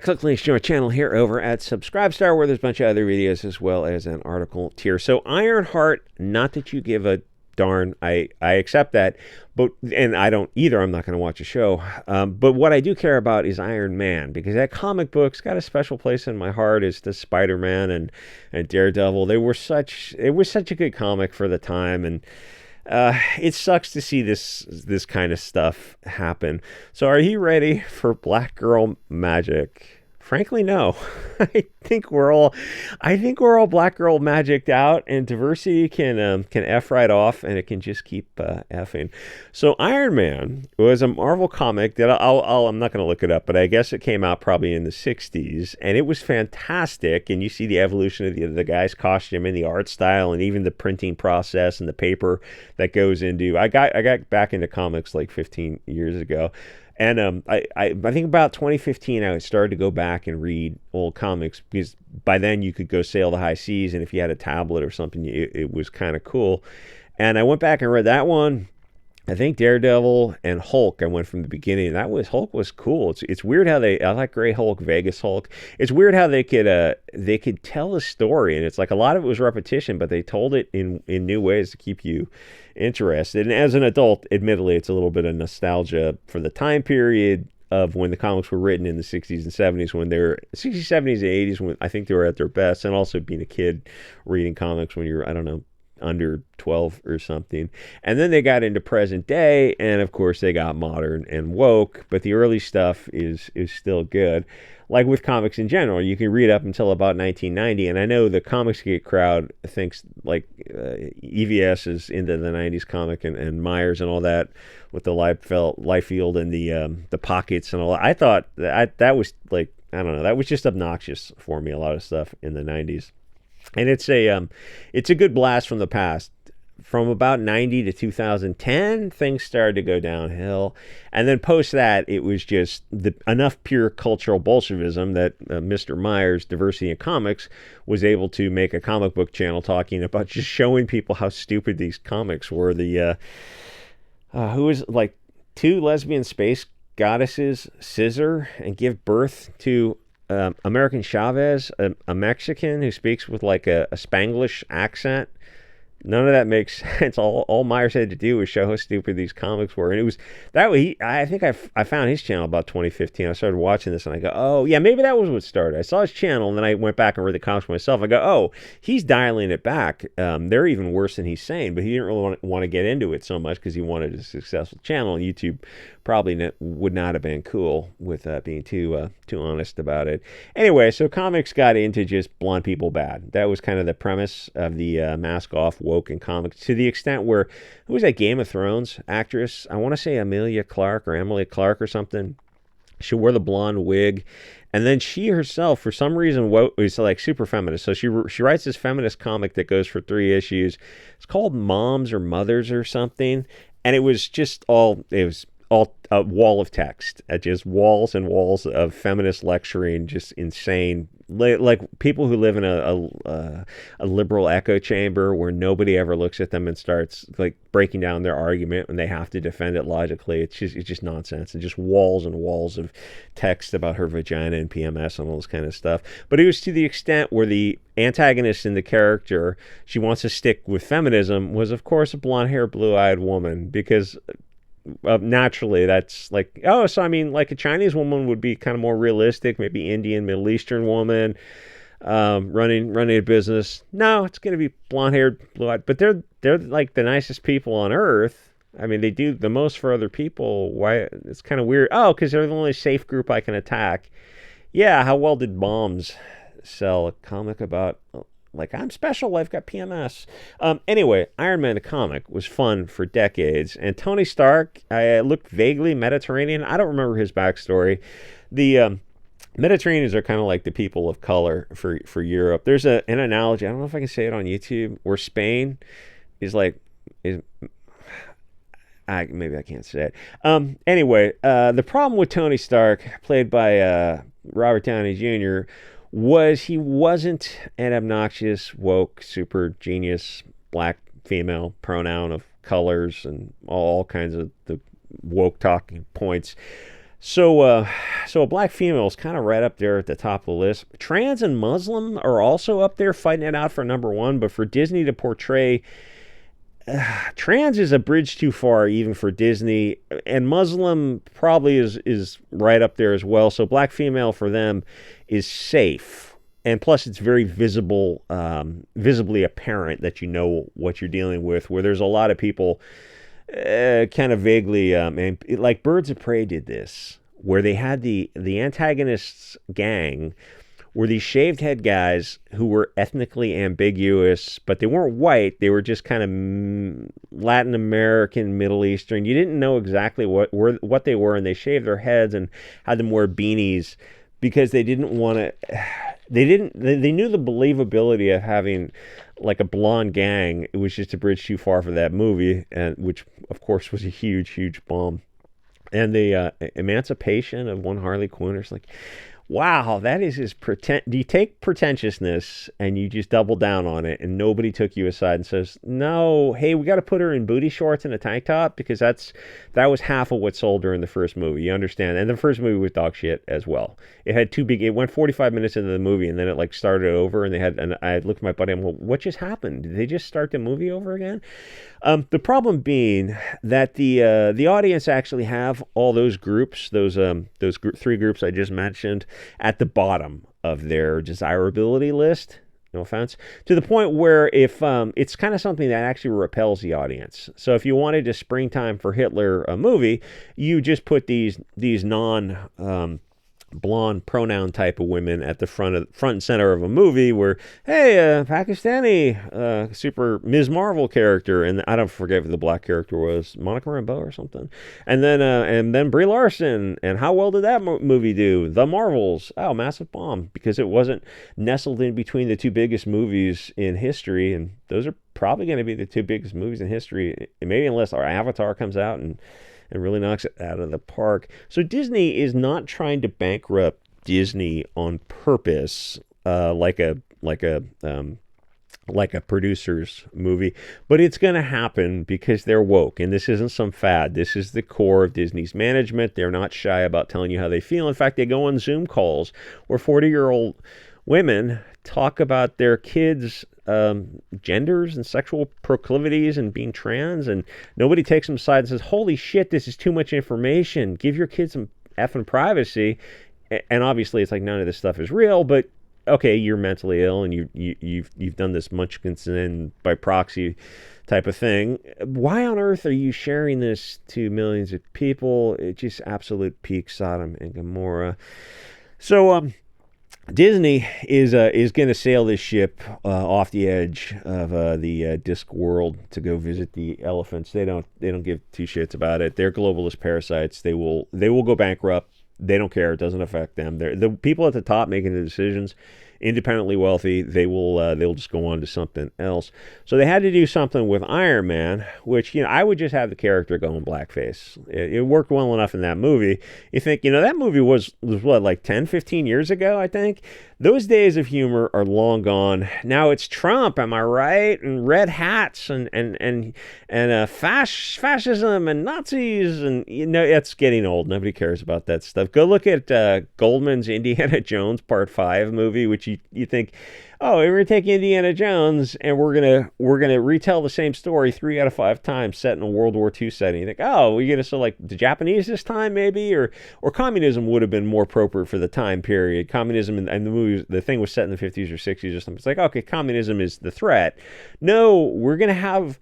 Click the links to our channel here over at SubScribestar, where there's a bunch of other videos as well as an article tier. So Ironheart, not that you give a darn, I accept that, but and I don't either. I'm not going to watch a show. But what I do care about is Iron Man, because that comic book's got a special place in my heart. As the Spider-Man and Daredevil. It was such a good comic for the time, and it sucks to see this kind of stuff happen. So are you ready for Black Girl Magic? Frankly, no. I think we're all Black Girl Magicked out, and diversity can F right off, and it can just keep effing. So Iron Man was a Marvel comic that I'm not going to look it up, but I guess it came out probably in the 60s, and it was fantastic. And you see the evolution of the guy's costume and the art style, and even the printing process and the paper that goes into. I got back into comics like 15 years ago. And I think about 2015, I started to go back and read old comics, because by then you could go sail the high seas, and if you had a tablet or something, it was kind of cool. And I went back and read that one. I think Daredevil and Hulk, I went from the beginning. Hulk was cool. It's weird how I like Gray Hulk, Vegas Hulk. It's weird how they could tell a story, and it's like a lot of it was repetition, but they told it in new ways to keep you interested. And as an adult, admittedly, it's a little bit of nostalgia for the time period of when the comics were written in the 60s and 70s, when they were 60s, 70s, and 80s, when I think they were at their best, and also being a kid reading comics when you're, I don't know, under 12 or something. And then they got into present day, and of course they got modern and woke, but the early stuff is still good. Like with comics in general, you can read up until about 1990, and I know the Comicsgate crowd thinks like EVS is into the 90s comic, and Myers and all that with the Liefeld and the pockets and all that. I thought that was like, I don't know, that was just obnoxious for me, a lot of stuff in the 90s. And it's a good blast from the past. From about 90 to 2010, things started to go downhill. And then post that, it was just enough pure cultural Bolshevism that Mr. Myers, Diversity in Comics, was able to make a comic book channel talking about just showing people how stupid these comics were. Who was like two lesbian space goddesses scissor and give birth to American Chavez, a Mexican who speaks with like a Spanglish accent. None of that makes sense. All Myers had to do was show how stupid these comics were, and it was that way. I think I found his channel about 2015. I started watching this, and I go, oh yeah, maybe that was what started. I saw his channel, and then I went back and read the comics myself. I go, oh, he's dialing it back. They're even worse than he's saying, but he didn't really want to get into it so much because he wanted a successful channel. And YouTube probably would not have been cool with being too honest about it. Anyway, so comics got into just blonde people bad. That was kind of the premise of the mask off woke in comics, to the extent where, who was that Game of Thrones actress? I want to say Emilia Clarke or Emily Clark or something. She wore the blonde wig, and then she herself, for some reason, was like super feminist. So she writes this feminist comic that goes for 3 issues. It's called Moms or Mothers or something, and it was all a wall of text, just walls and walls of feminist lecturing, just insane, like people who live in a liberal echo chamber where nobody ever looks at them and starts like breaking down their argument when they have to defend it logically. It's just nonsense, and just walls and walls of text about her vagina and PMS and all this kind of stuff. But it was to the extent where the antagonist in the character, she wants to stick with feminism, was of course a blonde-haired, blue-eyed woman, because naturally that's like, oh, so I mean, like a Chinese woman would be kind of more realistic, maybe Indian, Middle Eastern woman running a business. No, it's going to be blonde-haired, blue-eyed, but they're like the nicest people on earth. I mean, they do the most for other people. Why? It's kind of weird. Oh, because they're the only safe group I can attack. Yeah, how well did Moms sell a comic about, like, I'm special, I've got PMS. Anyway, Iron Man the comic was fun for decades. And Tony Stark, I looked vaguely Mediterranean. I don't remember his backstory. The Mediterraneans are kind of like the people of color for Europe. There's an analogy, I don't know if I can say it on YouTube, where Spain is like, maybe I can't say it. Anyway, the problem with Tony Stark, played by Robert Downey Jr., was he wasn't an obnoxious, woke, super genius, black, female pronoun of colors and all kinds of the woke talking points. So a black female is kind of right up there at the top of the list. Trans and Muslim are also up there fighting it out for number one, but for Disney to portray trans is a bridge too far even for Disney, and Muslim probably is right up there as well. So black female for them is safe, and plus it's very visible, visibly apparent that you know what you're dealing with. Where there's a lot of people kind of vaguely, and like Birds of Prey did this, where they had the antagonists gang were these shaved head guys who were ethnically ambiguous, but they weren't white. They were just kind of Latin American, Middle Eastern. You didn't know exactly what they were, and they shaved their heads and had them wear beanies because they didn't want to. They knew the believability of having like a blonde gang. It was just a bridge too far for that movie, and which of course was a huge bomb. And the emancipation of one Harley Quinn is like, wow, that is his do you take pretentiousness and you just double down on it, and nobody took you aside and says, no, hey, we got to put her in booty shorts and a tank top, because that was half of what sold her in the first movie. You understand? And the first movie was dog shit as well. It went 45 minutes into the movie, and then it like started over, and I looked at my buddy, I'm like, what just happened? Did they just start the movie over again? The problem being that the audience actually have all those groups, three groups I just mentioned, at the bottom of their desirability list. No offense, to the point where if it's kind of something that actually repels the audience. So if you wanted a Springtime for Hitler movie, you just put these non blonde pronoun type of women at the front and center of a movie where, hey, Pakistani super Ms. Marvel character, and I don't forget what the black character was, Monica Rambeau or something, and then Brie Larson, and how well did that movie do? The Marvels, oh, massive bomb, because it wasn't nestled in between the two biggest movies in history, and those are probably going to be the two biggest movies in history, maybe unless our Avatar comes out and really knocks it out of the park. So Disney is not trying to bankrupt Disney on purpose, like a producer's movie, but it's going to happen because they're woke, and this isn't some fad. This is the core of Disney's management. They're not shy about telling you how they feel. In fact, they go on Zoom calls where 40-year-old women talk about their kids' genders and sexual proclivities and being trans, and nobody takes them aside and says, holy shit, this is too much information. Give your kids some effing privacy. And obviously it's like none of this stuff is real, but okay, you're mentally ill and you've done this Munchkinson by proxy type of thing. Why on earth are you sharing this to millions of people? It's just absolute peak Sodom and Gomorrah. So Disney is going to sail this ship off the edge of the disc world to go visit the elephants. They don't give two shits about it. They're globalist parasites. They will go bankrupt. They don't care. It doesn't affect them. They're the people at the top making the decisions, independently wealthy. They'll just go on to something else. So they had to do something with Iron Man, which, I would just have the character go in blackface. It worked well enough in that movie. You think, that movie was what, like 10, 15 years ago, I think? Those days of humor are long gone. Now it's Trump, am I right? And red hats and fascism and Nazis, and it's getting old. Nobody cares about that stuff. Go look at Goldman's Indiana Jones Part 5 movie, which you think, oh, we're gonna take Indiana Jones and we're gonna retell the same story 3 out of 5 times set in a World War II setting. You think, oh, we're gonna like the Japanese this time maybe, or communism would have been more appropriate for the time period. Communism and the movie, the thing was set in the 50s or 60s or something. It's like, okay, communism is the threat. No, we're gonna have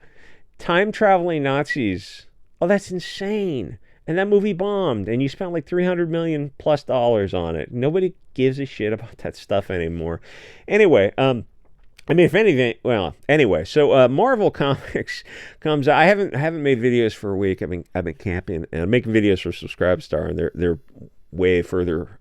time traveling Nazis. Oh, that's insane. And that movie bombed, and you spent like $300 million plus on it. Nobody gives a shit about that stuff anymore. Anyway, if anything, well, anyway, so Marvel Comics comes out. I haven't made videos for a week. I've been camping, and I'm making videos for SubScribestar, and they're way further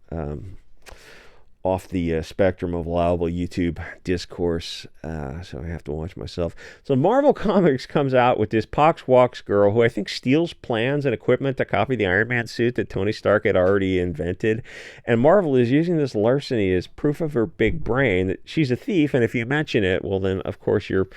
off the spectrum of allowable YouTube discourse, so I have to watch myself. So Marvel Comics comes out with this Pox Walks girl who I think steals plans and equipment to copy the Iron Man suit that Tony Stark had already invented, and Marvel is using this larceny as proof of her big brain that she's a thief, and if you mention it, well then of course you're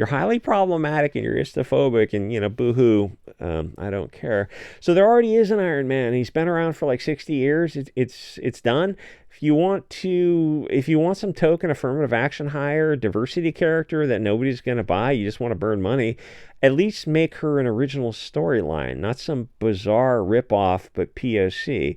highly problematic and you're istophobic, and boo-hoo, I don't care. So there already is an Iron Man. He's been around for like 60 years. It's done. If you want some token affirmative action hire, diversity character that nobody's going to buy, you just want to burn money, at least make her an original storyline, not some bizarre ripoff, but POC.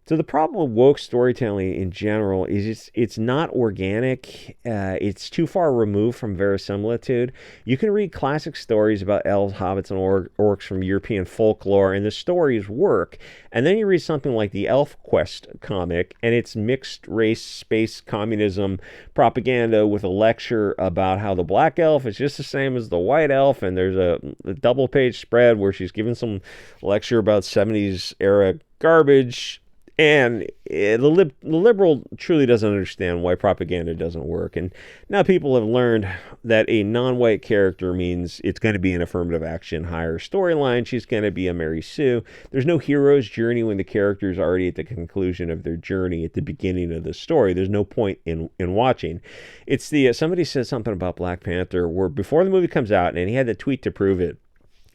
So the problem with woke storytelling in general is it's not organic. It's too far removed from verisimilitude. You can read classic stories about elves, hobbits, and orcs from European folklore, and the stories work. And then you read something like the Elf Quest comic, and it's mixed race, space, communism propaganda with a lecture about how the black elf is just the same as the white elf, and there's a double-page spread where she's giving some lecture about 70s era garbage. And the liberal truly doesn't understand why propaganda doesn't work. And now people have learned that a non-white character means it's going to be an affirmative action higher storyline. She's going to be a Mary Sue. There's no hero's journey when the character's already at the conclusion of their journey at the beginning of the story. There's no point in watching. It's somebody said something about Black Panther where before the movie comes out, and he had the tweet to prove it.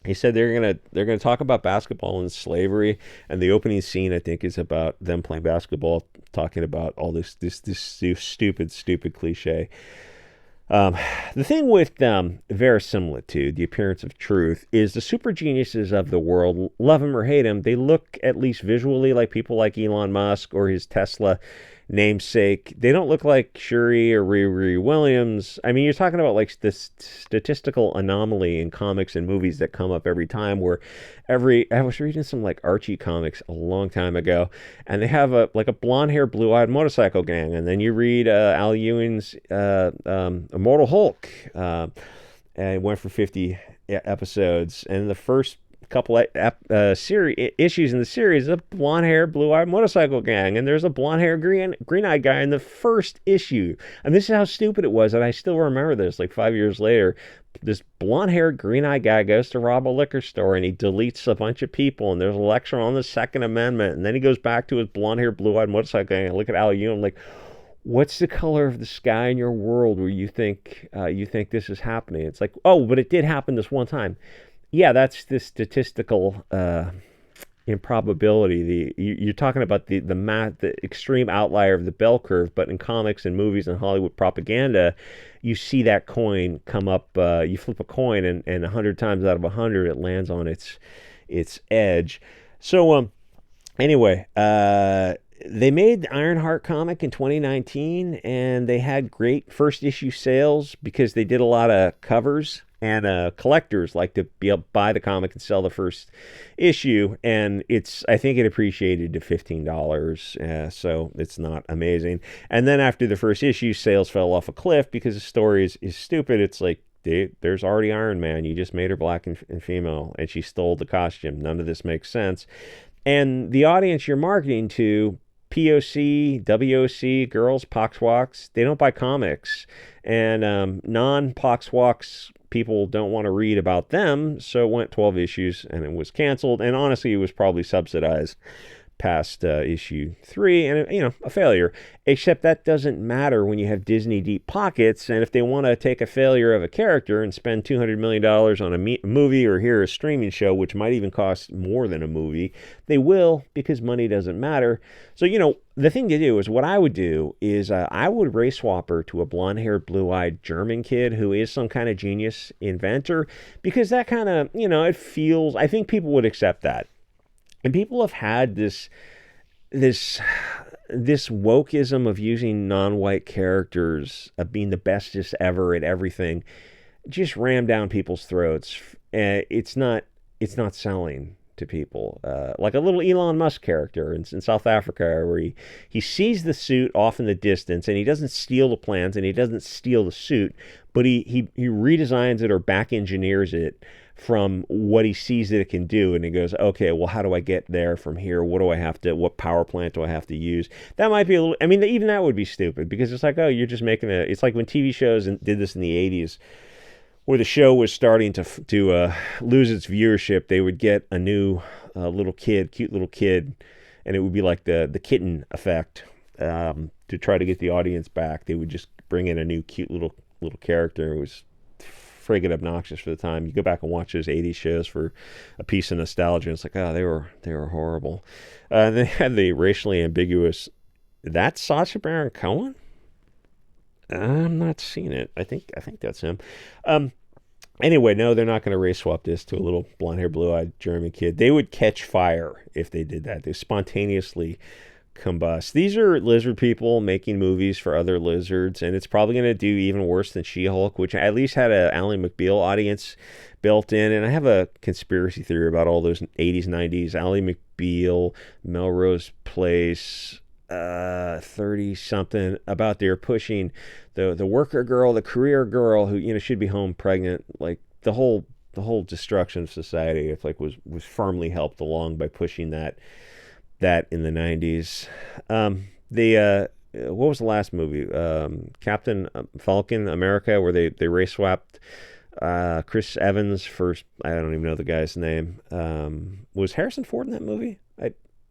He said they're gonna talk about basketball and slavery, and the opening scene I think is about them playing basketball, talking about all this stupid cliche. The thing with verisimilitude, the appearance of truth, is the super geniuses of the world, love him or hate him, they look at least visually like people like Elon Musk or his Tesla namesake. They don't look like Shuri or Riri Williams. I mean, you're talking about like this statistical anomaly in comics and movies that come up every time where I was reading some like Archie comics a long time ago, and they have a blonde-haired, blue-eyed motorcycle gang, and then you read Al Ewing's Immortal Hulk, and it went for 50 episodes, and the first couple issues in the series, a blonde-haired, blue-eyed motorcycle gang, and there's a blonde-haired, green-eyed guy in the first issue. And this is how stupid it was, and I still remember this, like 5 years later. This blonde-haired, green-eyed guy goes to rob a liquor store, and he deletes a bunch of people, and there's a lecture on the Second Amendment, and then he goes back to his blonde-haired, blue-eyed motorcycle gang, and I look at Al Ewing, I'm like, what's the color of the sky in your world where you think this is happening? It's like, oh, but it did happen this one time. Yeah, that's the statistical improbability. You're talking about the extreme outlier of the bell curve, but in comics and movies and Hollywood propaganda, you see that coin come up. You flip a coin, and 100 times out of 100, it lands on its edge. So anyway, they made the Ironheart comic in 2019, and they had great first issue sales because they did a lot of covers. And collectors like to be able to buy the comic and sell the first issue, and I think it appreciated to $15, so it's not amazing. And then after the first issue, sales fell off a cliff because the story is stupid. It's like, there's already Iron Man. You just made her black and female, and she stole the costume. None of this makes sense. And the audience you're marketing to, POC, WOC, girls, Poxwalks, they don't buy comics. And non-Poxwalks people don't want to read about them, so it went 12 issues and it was canceled. And honestly, it was probably subsidized past issue 3, and a failure. Except that doesn't matter when you have Disney deep pockets, and if they want to take a failure of a character and spend $200 million on a movie or hear a streaming show, which might even cost more than a movie, they will, because money doesn't matter. So the thing to do is, what I would do is I would race swap her to a blonde-haired, blue-eyed German kid who is some kind of genius inventor, because that kind of, it feels, I think people would accept that. And people have had this wokeism of using non-white characters, of being the bestest ever at everything, just rammed down people's throats. It's not selling. to people, like a little Elon Musk character in South Africa, where he sees the suit off in the distance, and he doesn't steal the plans, and he doesn't steal the suit, but he redesigns it or back engineers it from what he sees that it can do, and he goes, okay, well, how do I get there from here? What power plant do I have to use? That might be a little, I mean, even that would be stupid, because it's like, oh, you're just making it's like when TV shows did this in the 80s, where the show was starting to lose its viewership. They would get a new cute little kid, and it would be like the kitten effect, to try to get the audience back. They would just bring in a new cute little character. It was friggin' obnoxious for the time. You go back and watch those 80s shows for a piece of nostalgia, and it's like, oh, they were horrible. They had the racially ambiguous, that's Sacha Baron Cohen? I'm not seeing it. I think that's him. Anyway, no, they're not going to race swap this to a little blonde-haired, blue-eyed German kid. They would catch fire if they did that. They spontaneously combust. These are lizard people making movies for other lizards, and it's probably going to do even worse than She-Hulk, which at least had a Ally McBeal audience built in. And I have a conspiracy theory about all those 80s, 90s, Ally McBeal, Melrose Place, 30-something, about they're pushing the worker girl, the career girl who should be home pregnant. Like the whole destruction of society, it's like was firmly helped along by pushing that in the 90s. What was the last movie? Captain Falcon America, where they race swapped Chris Evans for, I don't even know the guy's name. Was Harrison Ford in that movie?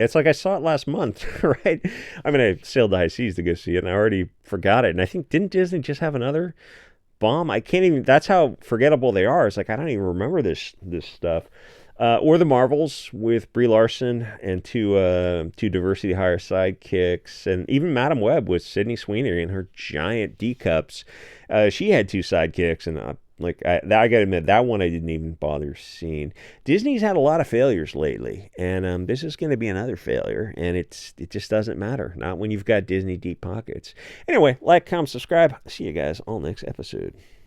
It's like I saw it last month, right? I mean, I sailed the high seas to go see it, and I already forgot it. And I think, didn't Disney just have another bomb? I can't even, that's how forgettable they are. It's like, I don't even remember this stuff. Or The Marvels with Brie Larson and two diversity hire sidekicks, and even Madam Web with Sydney Sweeney and her giant D cups. She had two sidekicks, and I gotta admit, that one I didn't even bother seeing. Disney's had a lot of failures lately, and this is going to be another failure, and it just doesn't matter. Not when you've got Disney deep pockets. Anyway, like, comment, subscribe. See you guys all next episode.